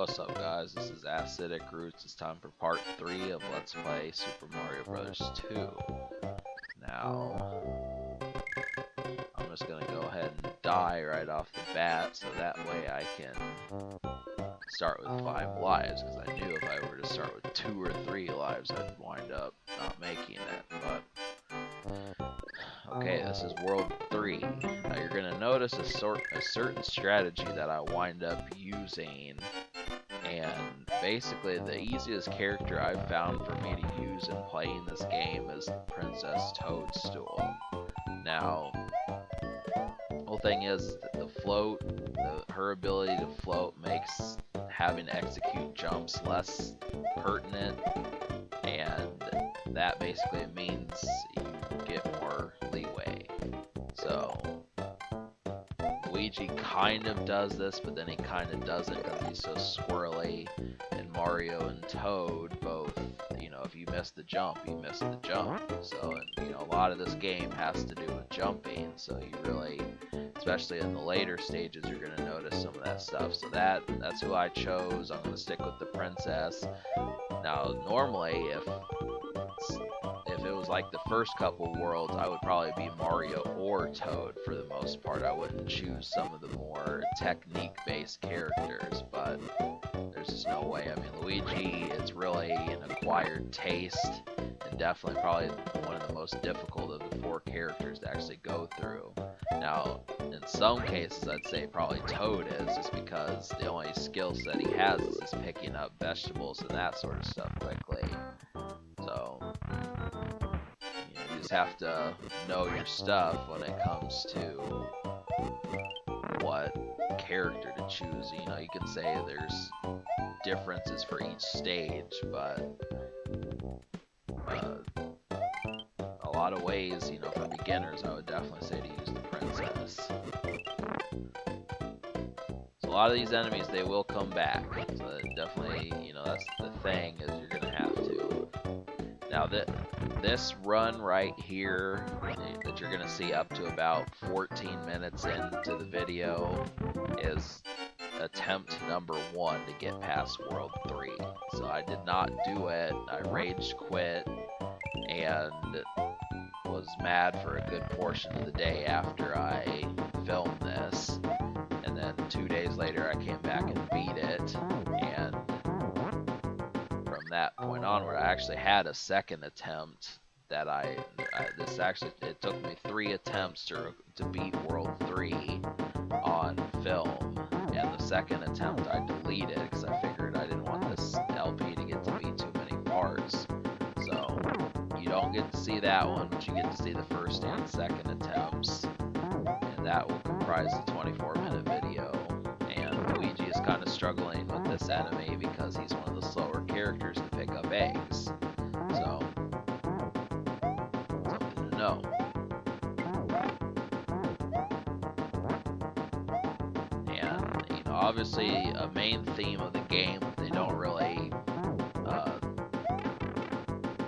What's up, guys? This is Acidic Roots. It's time for part 3 of Let's Play Super Mario Bros. 2. Now, I'm just gonna go ahead and die right off the bat, so that way I can start with 5 lives, because I knew if I were to start with 2 or 3 lives, I'd wind up not making it, but... Okay, this is World 3. Now you're gonna notice a certain strategy that I wind up using, and basically the easiest character I've found for me to use in playing this game is Princess Toadstool. Now, the whole thing is that the float, her ability to float makes having to execute jumps less pertinent, and that basically means you get more leeway. So Luigi kind of does this, but then he kind of doesn't because he's so squirrely. And Mario and Toad both, you know, if you miss the jump, you miss the jump. So, and, you know, a lot of this game has to do with jumping. So you really, especially in the later stages, you're going to notice some of that stuff. So that's who I chose. I'm going to stick with the princess. Now, normally, if it was like the first couple worlds, I would probably be Mario or Toad for the most part. I wouldn't choose some of the more technique-based characters, but there's just no way. I mean, Luigi, it's really an acquired taste, and definitely probably one of the most difficult of the 4 characters to actually go through. Now, in some cases, I'd say probably Toad is, just because the only skill set he has is just picking up vegetables and that sort of stuff quickly. So, you just have to know your stuff when it comes to what character to choose. You know, you can say there's differences for each stage, but a lot of ways, you know, for beginners, I would definitely say to use the princess. So a lot of these enemies, they will come back. So definitely, you know, that's the thing, is you're gonna have to. Now this run right here that you're gonna see up to about 14 minutes into the video is attempt number 1 to get past World 3. So I did not do it. I rage quit and was mad for a good portion of the day after I filmed this. And then 2 days later I came back and beat it, and from that point onward I actually had a second attempt that it took me 3 attempts to beat World 3 on film, and the second attempt I deleted because I figured I didn't want this LP to get to be too many parts. So you don't get to see that one, but you get to see the first and second attempts, and that will comprise the 24-minute video. And Luigi is kind of struggling with this enemy because he's one of the slower characters to pick up eggs. So, something to know. And, you know, obviously a main theme of the game that they don't really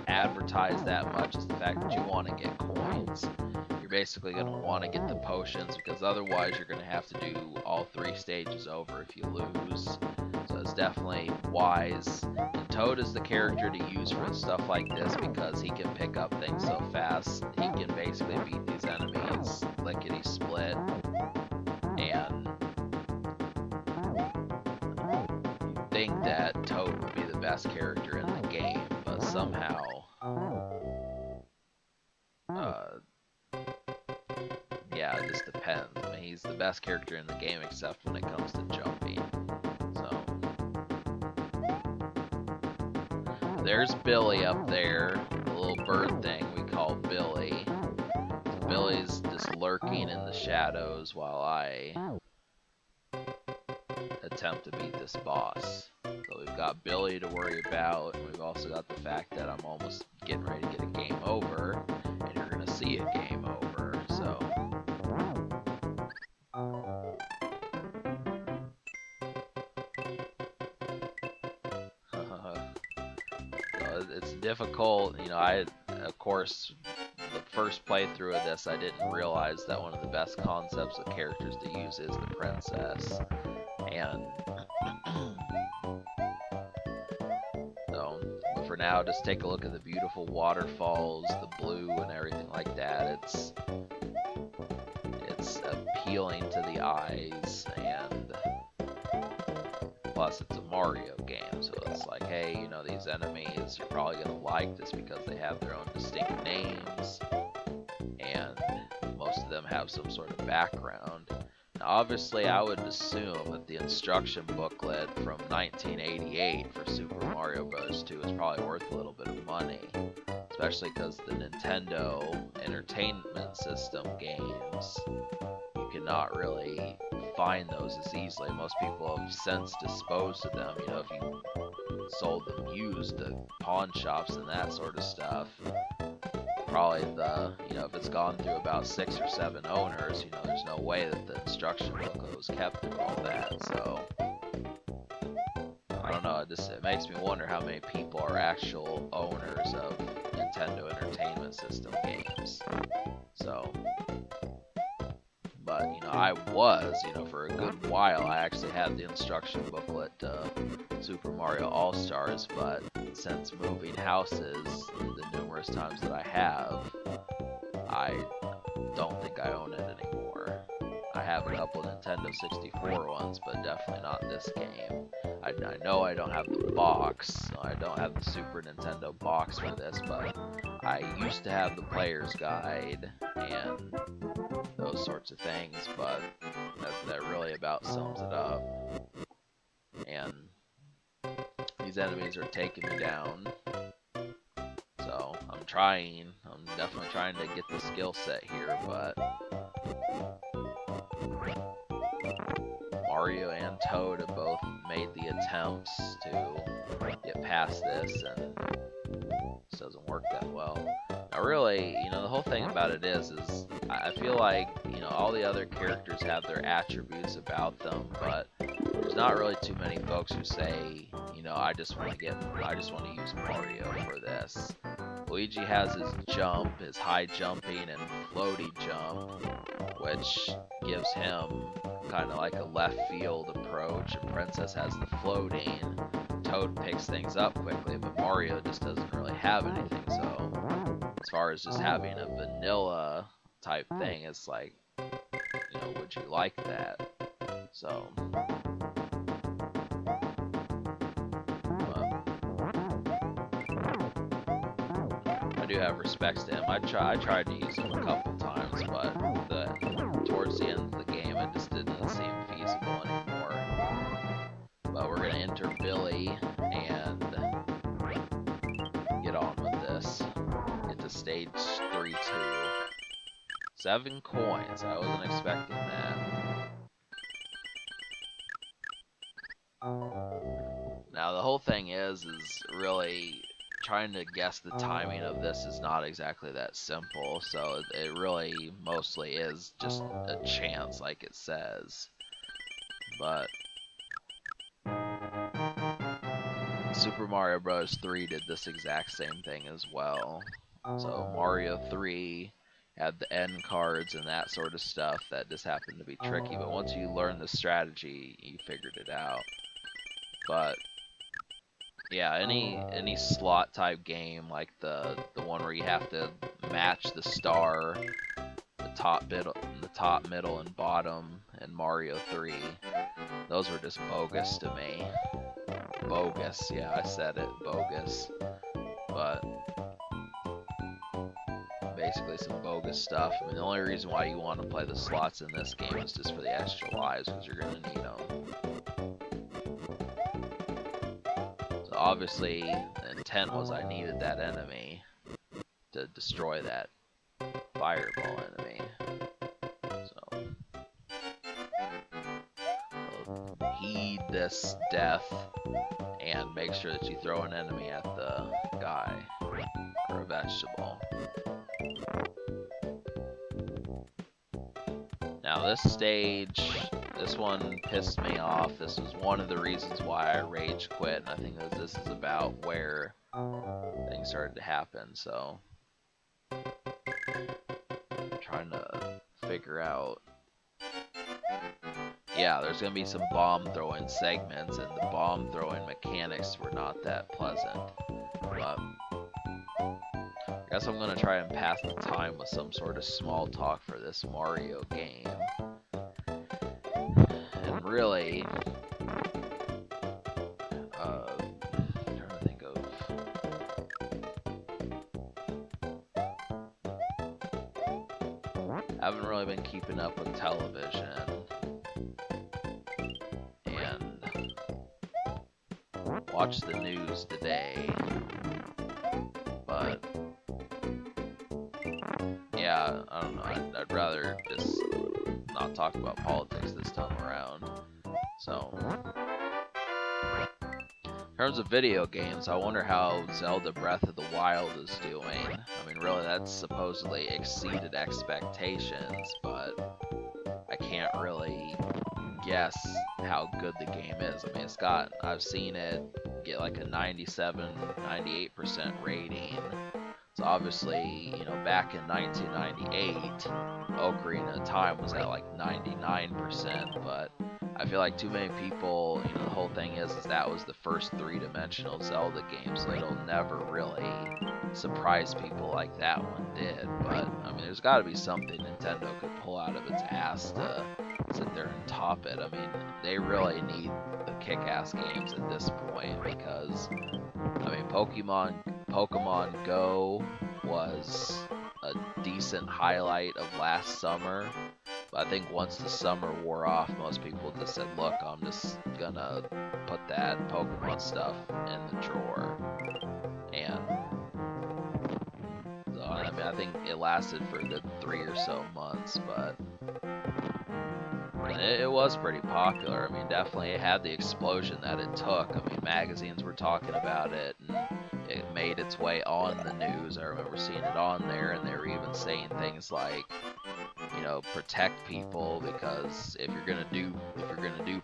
advertise that much is the fact that you want to get coins. You're basically going to want to get the potions, because otherwise you're going to have to do all 3 stages over if you lose. So it's definitely wise. And Toad is the character to use for stuff like this because he can pick up things so fast. He can basically beat these enemies lickety-split. And you'd think that Toad would be the best character in the game, but somehow yeah, it just depends. I mean, he's the best character in the game except when it comes to jumping. So there's Billy up there, the little bird thing we call Billy. So Billy's just lurking in the shadows while I attempt to beat this boss. So we've got Billy to worry about, and we've also got the fact that I'm almost getting ready to get a game over, and you're gonna see a game over. So it's difficult, you know. Of course, the first playthrough of this, I didn't realize that one of the best concepts of characters to use is the princess. And so, but for now, just take a look at the beautiful waterfalls, the blue and everything like that. It's appealing to the eyes, and plus it's a Mario game, so it's like, hey, you know, these enemies you're probably gonna like just because they have their own distinct names, and most of them have some sort of background. Now, obviously, I would assume that the instruction booklet from 1988 for Super Mario Bros. 2 is probably worth a little bit of money, especially because the Nintendo Entertainment System games, you cannot really find those as easily. Most people have since disposed of them. You know, if you sold them used to pawn shops and that sort of stuff, probably if it's gone through about 6 or 7 owners, you know, there's no way that the instruction booklet was kept through all that. So I don't know, it makes me wonder how many people are actual owners of Nintendo Entertainment System games. So, but, you know, I was, you know, for a good while, I actually had the instruction booklet Super Mario All-Stars, but since moving houses the numerous times that I have, I don't think I own it anymore. I have a couple Nintendo 64 ones, but definitely not this game. I know I don't have the box. I don't have the Super Nintendo box for this, but I used to have the player's guide and those sorts of things, but that really about sums it up. And these enemies are taking me down. So I'm definitely trying to get the skill set here, but Mario and Toad have both made the attempts to get past this, and this doesn't work that well. Now really, you know, the whole thing about it is I feel like, you know, all the other characters have their attributes about them, but there's not really too many folks who say, you know, I just want to use Mario for this. Luigi has his jump, his high jumping and floaty jump, which gives him kind of like a left field approach, and Princess has the floating. Toad picks things up quickly, but Mario just doesn't really have anything, so as far as just having a vanilla type thing, it's like, you know, would you like that? So, I do have respects to him. I tried to use him a couple times, but towards the end of the game, it just didn't seem feasible anymore. But we're gonna enter Billy and get on with this. Get to stage 3-2. 7 coins. I wasn't expecting that. Now the whole thing is really trying to guess the timing of this is not exactly that simple, so it really mostly is just a chance, like it says. But Super Mario Bros. 3 did this exact same thing as well. So Mario 3 had the end cards and that sort of stuff that just happened to be tricky, but once you learn the strategy, you figured it out. But yeah, any slot type game like the one where you have to match the star, the top, middle, and bottom in Mario 3, those were just bogus to me. Bogus, yeah, I said it, bogus. But basically some bogus stuff. I mean, the only reason why you want to play the slots in this game is just for the extra lives, because you're going to need them. So obviously, the intent was I needed that enemy to destroy that fireball enemy. So heed this death and make sure that you throw an enemy at the guy or a vegetable. Now this stage, this one pissed me off. This was one of the reasons why I rage quit, and I think that this is about where things started to happen. So trying to figure out. Yeah, there's gonna be some bomb throwing segments, and the bomb throwing mechanics were not that pleasant. But I guess I'm gonna try and pass the time with some sort of small talk for this Mario game. And really, I'm trying to think of. I haven't really been keeping up with television, and watched the news today, but yeah, I don't know. I'd rather just not talk about politics this time around. So, in terms of video games, I wonder how Zelda Breath of the Wild is doing. I mean, really, that's supposedly exceeded expectations, but I can't really guess how good the game is. I mean, I've seen it get like a 97, 98% rating. So obviously, back in 1998, Ocarina of Time was at like 99%, but I feel like too many people, the whole thing is that was the first three-dimensional Zelda game, so it'll never really surprise people like that one did. But, I mean, there's got to be something Nintendo could pull out of its ass to sit there and top it. I mean, they really need the kick-ass games at this point, because, I mean, Pokemon Go was a decent highlight of last summer. But I think once the summer wore off, most people just said, look, I'm just gonna put that Pokemon stuff in the drawer. And so, I mean, I think it lasted for a good 3 or so months, but it was pretty popular. I mean, definitely it had the explosion that it took. I mean, magazines were talking about it, and it made its way on the news. I remember seeing it on there, and they were even saying things like, protect people, because if you're gonna do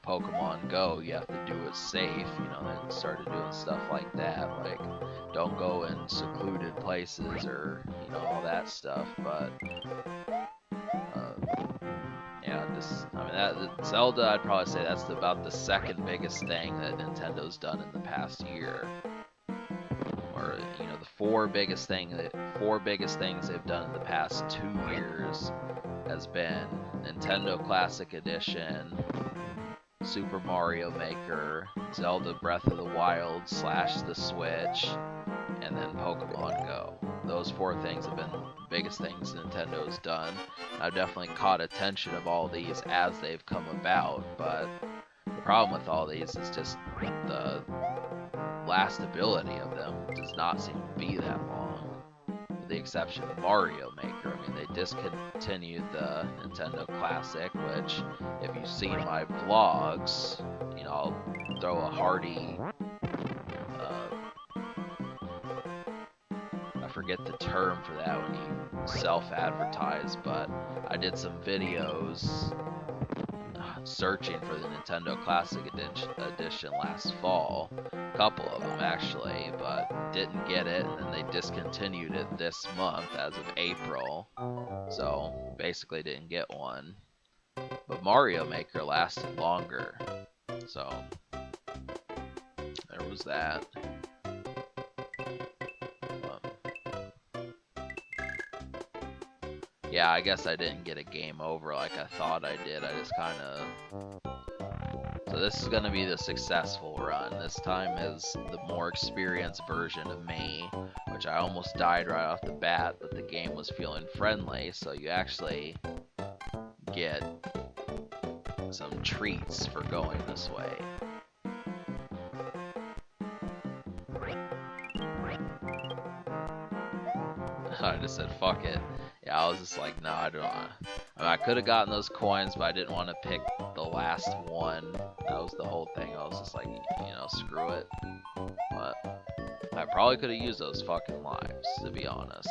Pokemon Go, you have to do it safe. They started doing stuff like that, like don't go in secluded places or all that stuff. But yeah, that Zelda, I'd probably say that's about the second biggest thing that Nintendo's done in the past year. Or the four biggest things they've done in the past 2 years has been Nintendo Classic Edition, Super Mario Maker, Zelda Breath of the Wild / the Switch, and then Pokemon Go. Those 4 things have been the biggest things Nintendo's done. I've definitely caught attention of all these as they've come about, but the problem with all these is just the lastability of them does not seem to be that long. With the exception of Mario Maker. I mean, they discontinued the Nintendo Classic, which, if you've seen my vlogs, I'll throw a hearty, I forget the term for that when you self-advertise, but I did some videos searching for the Nintendo Classic Edition last fall. A couple of them actually, but didn't get it, and then they discontinued it this month as of April, so basically didn't get one. But Mario Maker lasted longer, so there was that. Yeah, I guess I didn't get a game over like I thought I did. I just kind of... So this is going to be the successful run. This time is the more experienced version of me, which I almost died right off the bat, but the game was feeling friendly, so you actually get some treats for going this way. I just said, fuck it. Yeah, I was just like, no, I don't want to. I mean, I could have gotten those coins, but I didn't want to pick the last one. That was the whole thing. I was just like, screw it. But I probably could have used those fucking lives, to be honest.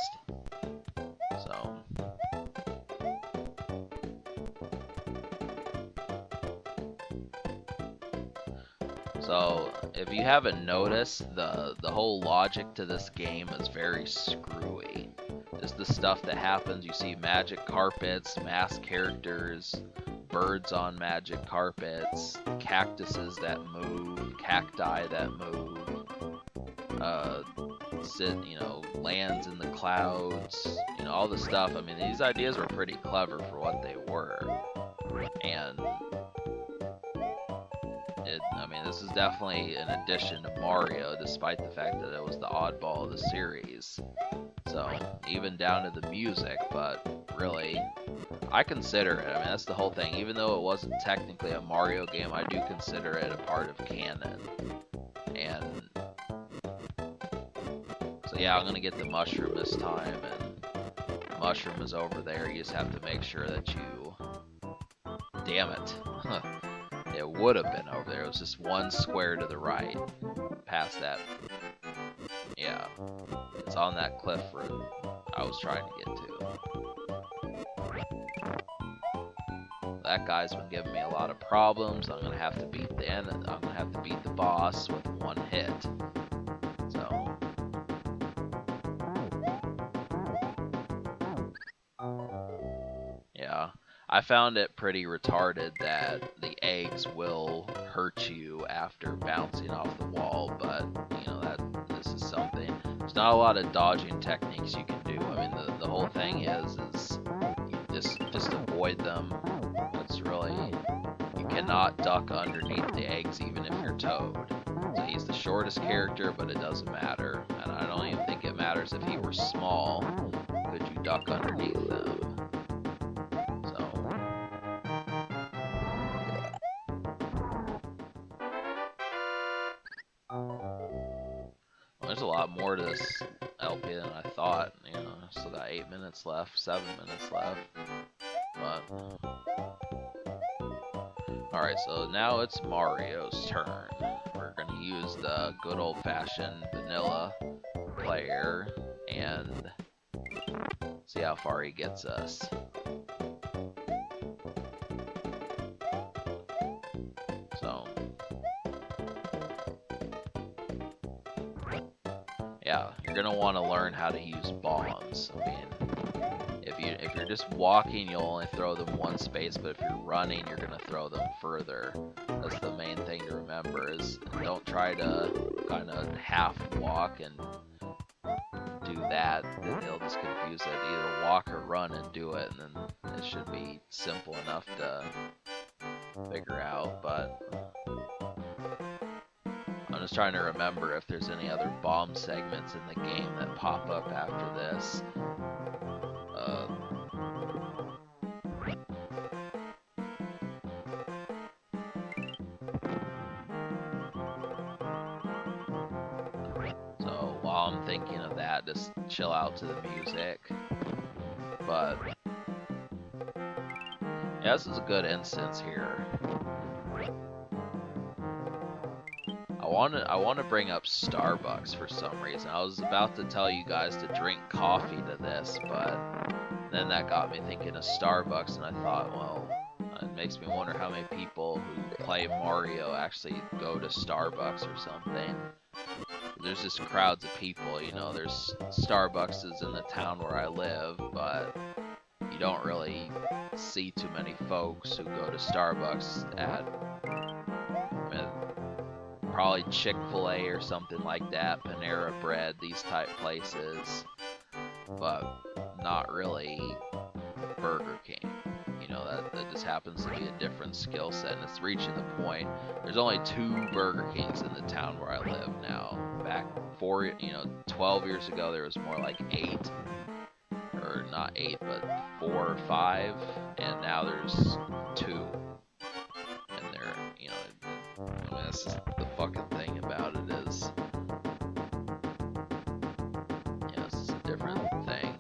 So, if you haven't noticed, the whole logic to this game is very screwy. Just the stuff that happens. You see magic carpets, masked characters, birds on magic carpets, cactuses that move, cacti that move, lands in the clouds, all the stuff. I mean, these ideas were pretty clever for what they were. And this is definitely an addition to Mario, despite the fact that it was the oddball of the series. So, even down to the music, but really, I consider it. I mean, that's the whole thing. Even though it wasn't technically a Mario game, I do consider it a part of canon. And so yeah, I'm gonna get the mushroom this time, and the mushroom is over there. You just have to make sure that you... Damn it. It would have been over there. It was just one square to the right. Past that. Yeah. It's on that cliff where I was trying to get to. That guy's been giving me a lot of problems. I'm gonna have to beat the boss with one hit. So yeah. I found it pretty retarded that the eggs will hurt you after bouncing off the wall, but this is something. There's not a lot of dodging techniques you can do. I mean, the whole thing is you just avoid them. It's really, you cannot duck underneath the eggs even if you're Toad. So he's the shortest character, but it doesn't matter, and I don't even think it matters if he were small. Could you duck underneath them? There's a lot more to this LP than I thought. Still got 8 minutes left, 7 minutes left. But alright, so now it's Mario's turn. We're gonna use the good old-fashioned vanilla player and see how far he gets us. So yeah, you're gonna want to learn how to use bombs. I mean, if you're just walking, you'll only throw them one space, but if you're running, you're gonna throw them further. That's the main thing to remember. Is don't try to kind of half walk and do that. It'll just confuse it. Either walk or run and do it, and then it should be simple enough to figure out. But I'm just trying to remember if there's any other bomb segments in the game that pop up after this. So while I'm thinking of that, just chill out to the music. But yeah, this is a good instance here. I want to bring up Starbucks for some reason. I was about to tell you guys to drink coffee to this, but then that got me thinking of Starbucks, and I thought, well, it makes me wonder how many people who play Mario actually go to Starbucks or something. There's just crowds of people, there's Starbucks in the town where I live, but you don't really see too many folks who go to Starbucks at probably Chick-fil-A or something like that, Panera Bread, these type places, but not really Burger King. That just happens to be a different skill set, and it's reaching the point. There's only 2 Burger Kings in the town where I live now. Back 12 years ago, there was more like 8, or not 8, but 4 or 5, and now there's 2. And they're, that's just the fucking thing about it is, this is a different thing.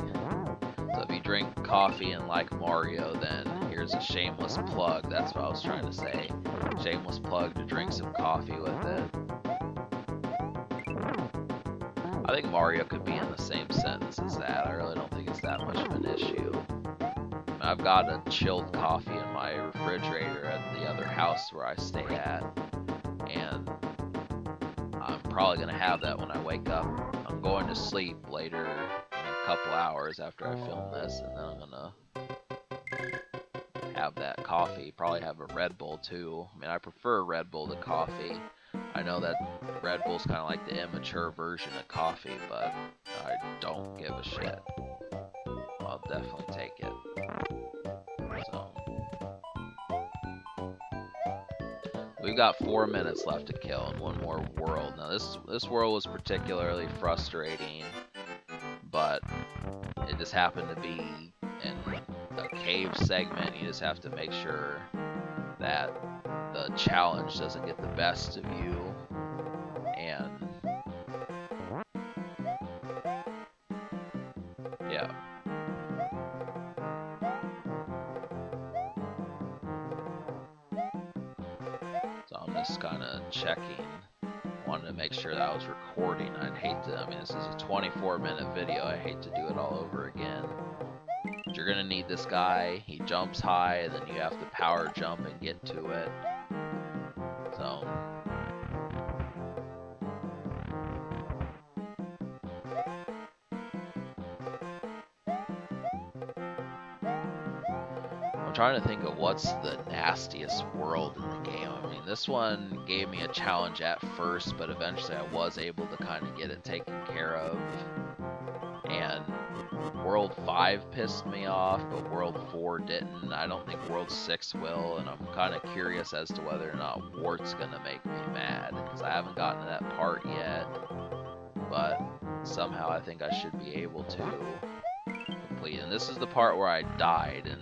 So if you drink coffee and like Mario, then here's a shameless plug. That's what I was trying to say. Shameless plug to drink some coffee with it. I think Mario could be in the same sentence as that. I really don't think it's that much of an issue. I've got a chilled coffee in my refrigerator at the other house where I stay at, and I'm probably going to have that when I wake up. I'm going to sleep later in a a couple hours after I film this, and then I'm gonna have that coffee. Probably have a Red Bull too. I mean, I prefer Red Bull to coffee. I know that Red Bull's kind of like the immature version of coffee, but I don't give a shit. I'll definitely take it. So we've got 4 minutes left to kill and one more world. Now this world was particularly frustrating, but it just happened to be in a cave segment. You just have to make sure that the challenge doesn't get the best of you, and yeah. So I'm just kind of checking. Wanted to make sure that I was recording. I'd hate to, I mean, this is a 24-minute video. I hate to do it all over again. But you're gonna need this guy. He jumps high, and then you have to power jump and get to it. So I'm trying to think of what's the nastiest world in the game. I mean, this one gave me a challenge at first, but eventually I was able to kind of get it taken care of. And World 5 pissed me off, but World 4 didn't. I don't think World 6 will, and I'm kind of curious as to whether or not Wart's gonna make me mad, because I haven't gotten to that part yet, but somehow I think I should be able to complete. And this is the part where I died, and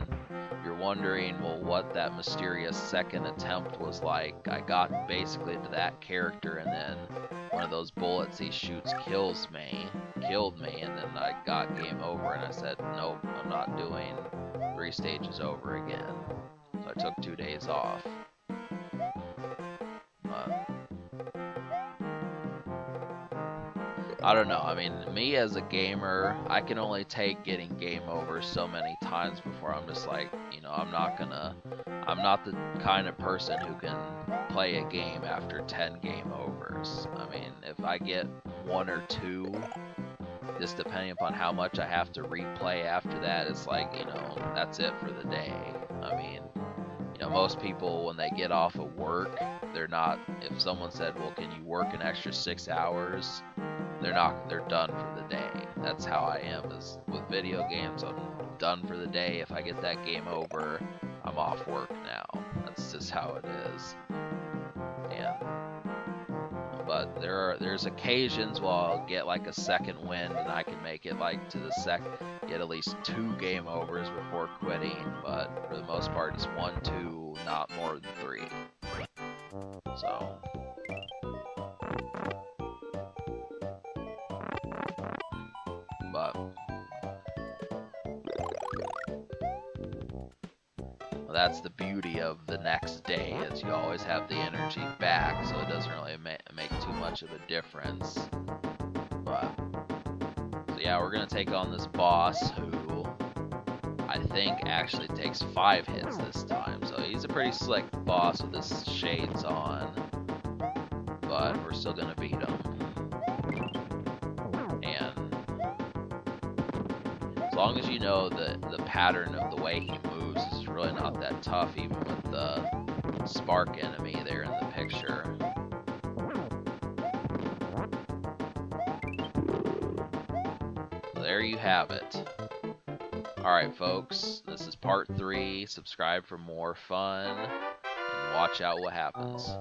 you're wondering, well, what that mysterious second attempt was like. I got basically to that character, and then one of those bullets he shoots killed me, and then I got game over, and I said, nope, I'm not doing 3 stages over again. So I took 2 days off. But I don't know. I mean, me as a gamer, I can only take getting game over so many times before I'm just like, you know, I'm not the kind of person who can play a game after 10 game overs. I mean, if I get 1 or 2, just depending upon how much I have to replay after that, it's like, you know, that's it for the day. I mean, you know, most people, when they get off of work, they're not, if someone said, well, can you work an extra 6 hours? They're done for the day. That's how I am is with video games. I'm done for the day. If I get that game over, I'm off work now. That's just how it is. And but there's occasions where I'll get like a second wind and I can make it like to the get at least 2 game overs before quitting. But for the most part, it's 1, 2, not more than 3. So. But well, that's the beauty of the next day, is you always have the energy back, so it doesn't really make too much of a difference. But so yeah, we're gonna take on this boss who I think actually takes 5 hits this time. So he's a pretty slick boss with his shades on, but we're still gonna beat him. As long as you know the pattern of the way he moves, is really not that tough, even with the spark enemy there in the picture. So there you have it. Alright folks, this is part 3. Subscribe for more fun, and watch out what happens.